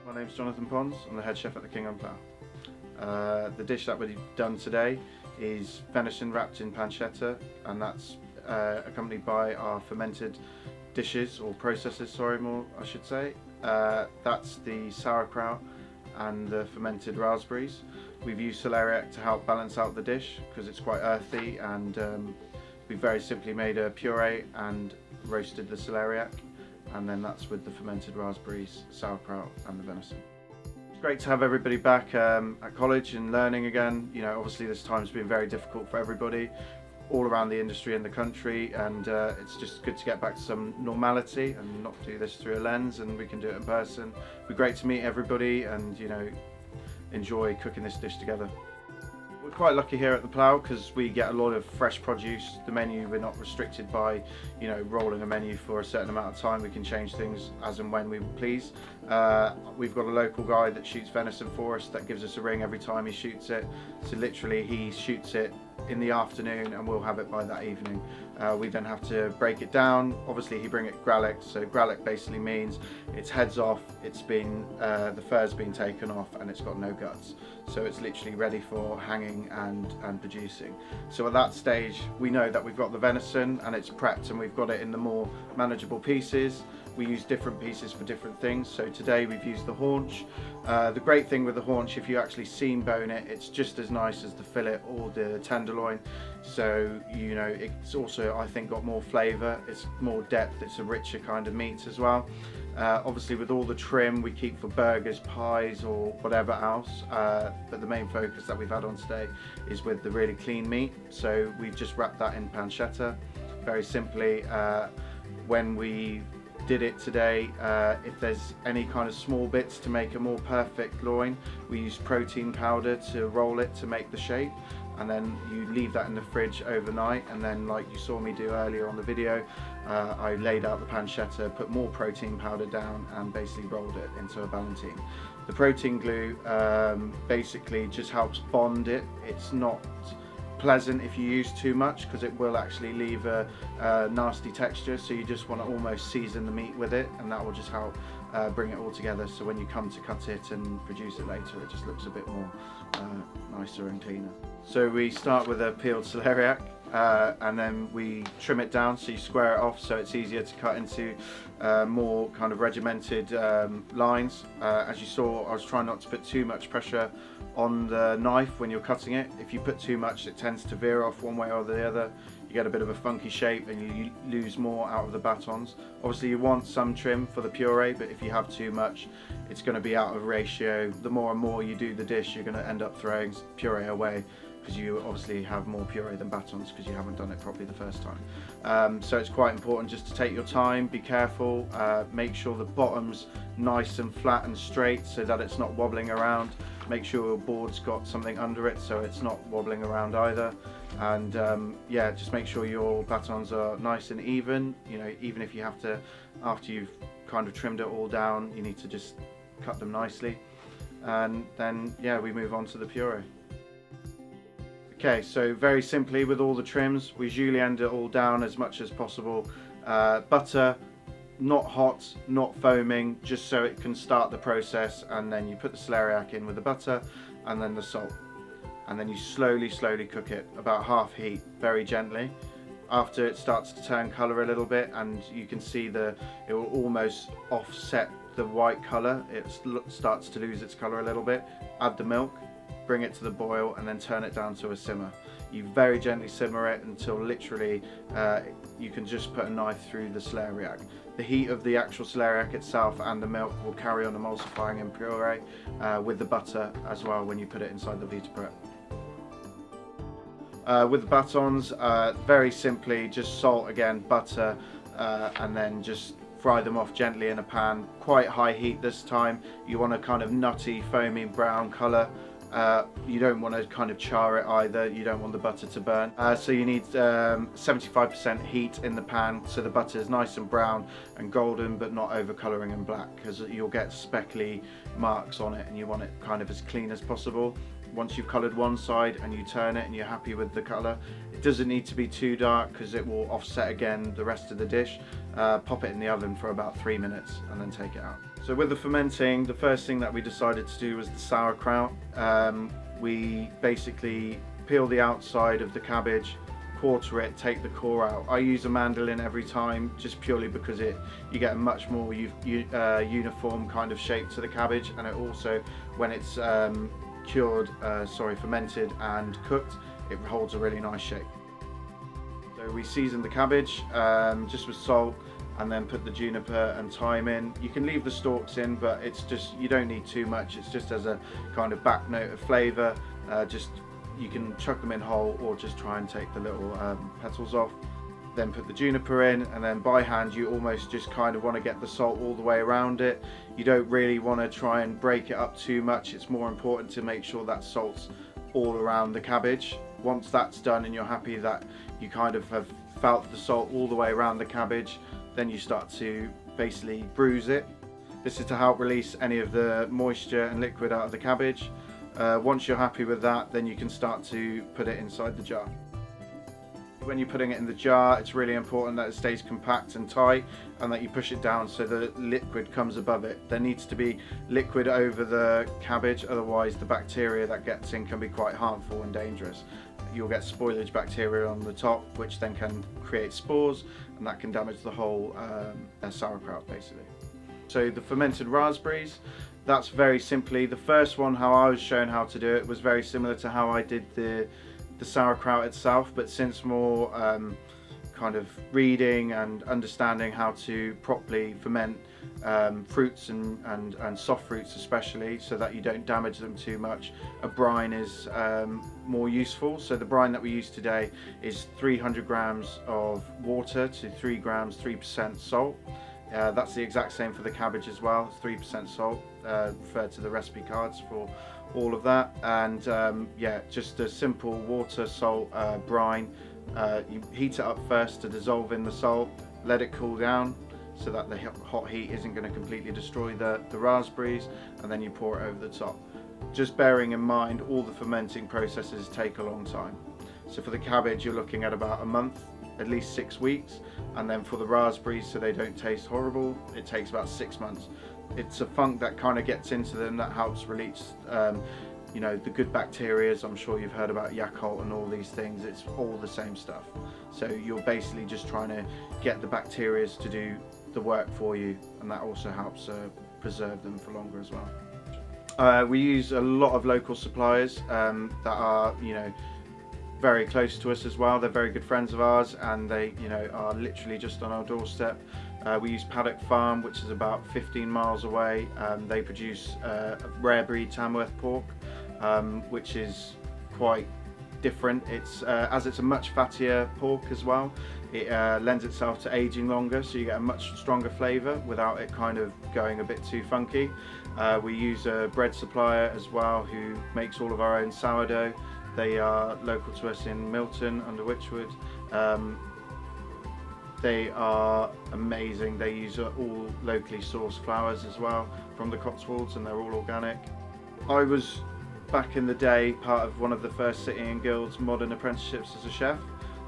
My name's Jonathan Pons. I'm the head chef at the Kingham Plough. The dish that we've done today is venison wrapped in pancetta, and that's accompanied by our fermented dishes, or processes, sorry, more I should say. That's the sauerkraut and the fermented raspberries. We've used celeriac to help balance out the dish because it's quite earthy, and we very simply made a puree and roasted the celeriac, and then that's with the fermented raspberries, sauerkraut and the venison. It's great to have everybody back at college and learning again. You know, obviously this time's been very difficult for everybody all around the industry and the country, and it's just good to get back to some normality and not do this through a lens, and we can do it in person. It'd be great to meet everybody and, you know, enjoy cooking this dish together. We're quite lucky here at the Plough because we get a lot of fresh produce. The menu, we're not restricted by, you know, rolling a menu for a certain amount of time. We can change things as and when we please. We've got a local guy that shoots venison for us that gives us a ring every time he shoots it. So literally he shoots it in the afternoon and we'll have it by that evening. We then have to break it down. Obviously he brings it grallic, so grallic basically means its head's off, it's been the fur's been taken off, and it's got no guts, so it's literally ready for hanging and producing. So at that stage we know that we've got the venison and it's prepped, and we've got it in the more manageable pieces. We use different pieces for different things. So today we've used the haunch. The great thing with the haunch, if you actually seam bone it, it's just as nice as the fillet or the tenderloin. So, you know, it's also, I think, got more flavour, it's more depth, it's a richer kind of meat as well. Obviously with all the trim we keep for burgers, pies or whatever else, but the main focus that we've had on today is with the really clean meat. So we've just wrapped that in pancetta. Very simply, when we did it today, if there's any kind of small bits to make a more perfect loin, we use protein powder to roll it to make the shape, and then you leave that in the fridge overnight, and then, like you saw me do earlier on the video, I laid out the pancetta, put more protein powder down, and basically rolled it into a ballantine. The protein glue basically just helps bond it. It's not pleasant if you use too much because it will actually leave a nasty texture, so you just want to almost season the meat with it, and that will just help bring it all together, so when you come to cut it and produce it later, it just looks a bit more nicer and cleaner. So we start with a peeled celeriac, and then we trim it down, so you square it off so it's easier to cut into more kind of regimented lines. As you saw, I was trying not to put too much pressure on the knife when you're cutting it. If you put too much, it tends to veer off one way or the other. You get a bit of a funky shape and you lose more out of the batons. Obviously you want some trim for the puree, but if you have too much, it's going to be out of ratio. The more and more you do the dish, you're going to end up throwing puree away, because you obviously have more puree than batons because you haven't done it properly the first time. So it's quite important just to take your time, be careful, make sure the bottom's nice and flat and straight so that it's not wobbling around. Make sure your board's got something under it so it's not wobbling around either. And yeah, just make sure your batons are nice and even. You know, even if you have to, after you've kind of trimmed it all down, you need to just cut them nicely. And then, yeah, we move on to the puree. Okay, so very simply with all the trims, we julienne it all down as much as possible. Butter, not hot, not foaming, just so it can start the process, and then you put the celeriac in with the butter and then the salt. And then you slowly cook it, about half heat, very gently. After it starts to turn colour a little bit, and you can see it will almost offset the white colour, it starts to lose its colour a little bit. Add the milk, bring it to the boil, and then turn it down to a simmer. You very gently simmer it until literally you can just put a knife through the celeriac. The heat of the actual celeriac itself and the milk will carry on emulsifying in puree with the butter as well when you put it inside the Vita Prep. With the batons, very simply just salt again, butter, and then just fry them off gently in a pan. Quite high heat this time. You want a kind of nutty, foamy brown colour. You don't want to kind of char it either, you don't want the butter to burn. So you need 75% heat in the pan so the butter is nice and brown and golden, but not over colouring and black, because you'll get speckly marks on it and you want it kind of as clean as possible. Once you've coloured one side and you turn it and you're happy with the colour, it doesn't need to be too dark because it will offset again the rest of the dish. pop it in the oven for about 3 minutes and then take it out. So with the fermenting, the first thing that we decided to do was the sauerkraut. We basically peel the outside of the cabbage, quarter it, take the core out. I use a mandolin every time, just purely because you get a much more uniform kind of shape to the cabbage, and it also, when it's fermented and cooked, it holds a really nice shape. So we season the cabbage just with salt, and then put the juniper and thyme in. You can leave the stalks in, but it's just, you don't need too much. It's just as a kind of back note of flavour. You can chuck them in whole, or just try and take the little petals off. Then put the juniper in, and then by hand you almost just kind of want to get the salt all the way around it. You don't really want to try and break it up too much. It's more important to make sure that salt's all around the cabbage. Once that's done and you're happy that you kind of have felt the salt all the way around the cabbage, then you start to basically bruise it. This is to help release any of the moisture and liquid out of the cabbage. Once you're happy with that, then you can start to put it inside the jar. When you're putting it in the jar, it's really important that it stays compact and tight, and that you push it down so the liquid comes above it. There needs to be liquid over the cabbage, otherwise the bacteria that gets in can be quite harmful and dangerous. You'll get spoilage bacteria on the top, which then can create spores, and that can damage the whole sauerkraut basically. So the fermented raspberries, that's very simply, the first one, how I was shown how to do it, was very similar to how I did the sauerkraut itself, but since more kind of reading and understanding how to properly ferment fruits and soft fruits especially, so that you don't damage them too much, a brine is more useful. So the brine that we use today is 300 grams of water to 3 grams 3% salt. That's the exact same for the cabbage as well. It's 3% salt, referred to the recipe cards for all of that. And yeah, just a simple water, salt, brine. You heat it up first to dissolve in the salt, let it cool down so that the hot heat isn't going to completely destroy the raspberries, and then you pour it over the top. Just bearing in mind, all the fermenting processes take a long time. So for the cabbage, you're looking at about a month, at least 6 weeks, and then for the raspberries, so they don't taste horrible, it takes about 6 months. It's a funk that kind of gets into them that helps release you know, the good bacteria. I'm sure you've heard about Yakult and all these things. It's all the same stuff. So you're basically just trying to get the bacteria to do the work for you, and that also helps preserve them for longer as well. We use a lot of local suppliers that are, you know, very close to us as well. They're very good friends of ours, and they, you know, are literally just on our doorstep. We use Paddock Farm, which is about 15 miles away. They produce a rare breed Tamworth pork, which is quite different. It's as it's a much fattier pork as well, it lends itself to aging longer, so you get a much stronger flavour without it kind of going a bit too funky. We use a bread supplier as well who makes all of our own sourdough. They are local to us in Milton under Wychwood. They are amazing. They use all locally sourced flours as well from the Cotswolds, and they're all organic. I was, back in the day, part of one of the first City and Guilds modern apprenticeships as a chef.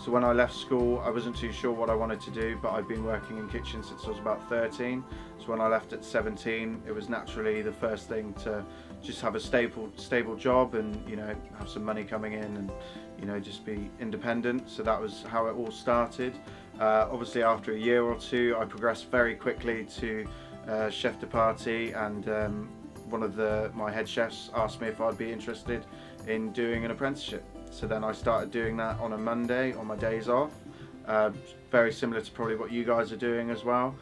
So when I left school, I wasn't too sure what I wanted to do, but I'd been working in kitchens since I was about 13. So when I left at 17, it was naturally the first thing to just have a stable job, and, you know, have some money coming in, and, you know, just be independent. So that was how it all started. Obviously after a year or two, I progressed very quickly to chef de partie, and one of my head chefs asked me if I'd be interested in doing an apprenticeship. So then I started doing that on a Monday on my days off. Very similar to probably what you guys are doing as well.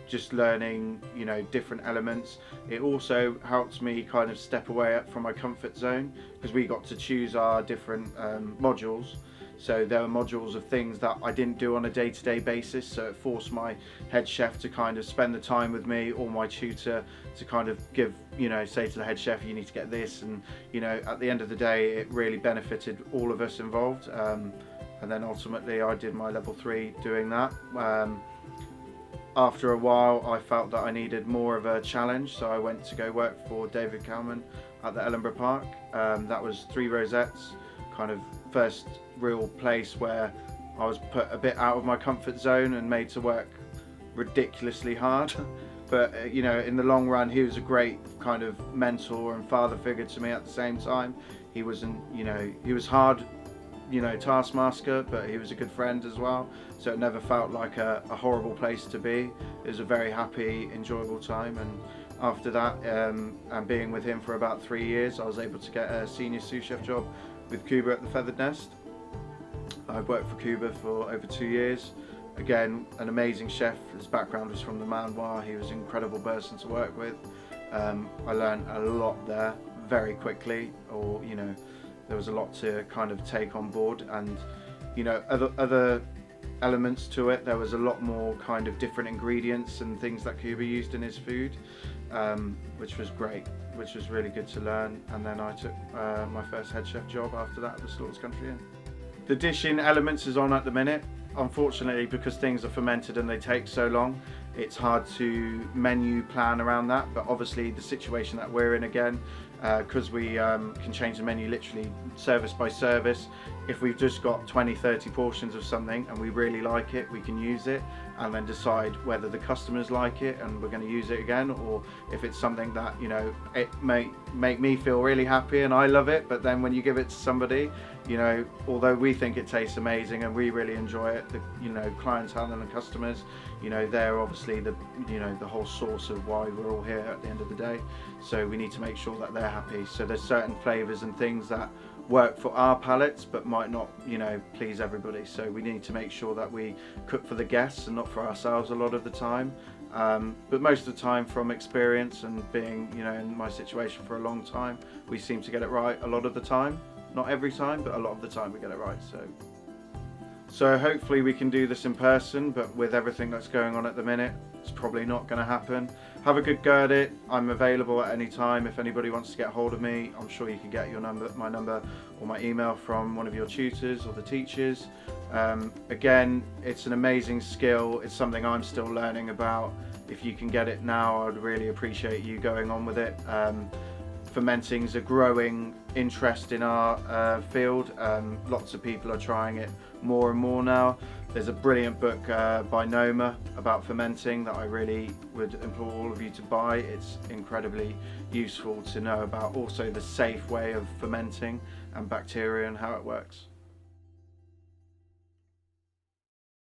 Just learning, you know, different elements. It also helps me kind of step away from my comfort zone, because we got to choose our different modules. So there were modules of things that I didn't do on a day-to-day basis, so it forced my head chef to kind of spend the time with me, or my tutor to kind of give, you know, say to the head chef, you need to get this, and, you know, at the end of the day, it really benefited all of us involved. And then ultimately I did my level 3 doing that. After a while, I felt that I needed more of a challenge, so I went to go work for David Cowman at the Ellenborough Park. That was 3 Rosettes, kind of first real place where I was put a bit out of my comfort zone and made to work ridiculously hard. But you know, in the long run, he was a great kind of mentor and father figure to me at the same time. He wasn't, you know, he was hard, you know, taskmaster, but he was a good friend as well. So it never felt like a horrible place to be. It was a very happy, enjoyable time. And after that, and being with him for about 3 years, I was able to get a senior sous chef job with Cuba at the Feathered Nest. I've worked for Cuba for over 2 years. Again, an amazing chef. His background was from the Manoir. He was an incredible person to work with. I learned a lot there very quickly, or you know, there was a lot to kind of take on board, and you know, other elements to it. There was a lot more kind of different ingredients and things that Cuba used in his food, which was great, which was really good to learn. And then I took my first head chef job after that at the Slaughters Country Inn. The dishing elements is on at the minute. Unfortunately, because things are fermented and they take so long, it's hard to menu plan around that. But obviously the situation that we're in again, because we can change the menu literally service by service. If we've just got 20-30 portions of something and we really like it, we can use it and then decide whether the customers like it and we're going to use it again, or if it's something that, you know, it may make me feel really happy and I love it, but then when you give it to somebody, you know, although we think it tastes amazing and we really enjoy it, the, you know, clientele and the customers, you know, they're obviously the, you know, the whole source of why we're all here at the end of the day. So we need to make sure that they're happy. So there's certain flavors and things that work for our palates but might not, you know, please everybody. So we need to make sure that we cook for the guests and not for ourselves a lot of the time. But most of the time, from experience and being, you know, in my situation for a long time, we seem to get it right a lot of the time. Not every time, but a lot of the time we get it right. So hopefully we can do this in person, but with everything that's going on at the minute, it's probably not going to happen. Have a good go at it. I'm available at any time. If anybody wants to get hold of me, I'm sure you can get your number, my number or my email from one of your tutors or the teachers. Again, it's an amazing skill. It's something I'm still learning about. If you can get it now, I'd really appreciate you going on with it. Fermenting's a growing interest in our field. Lots of people are trying it more and more now. There's a brilliant book by Noma about fermenting that I really would implore all of you to buy. It's incredibly useful to know about also the safe way of fermenting and bacteria and how it works.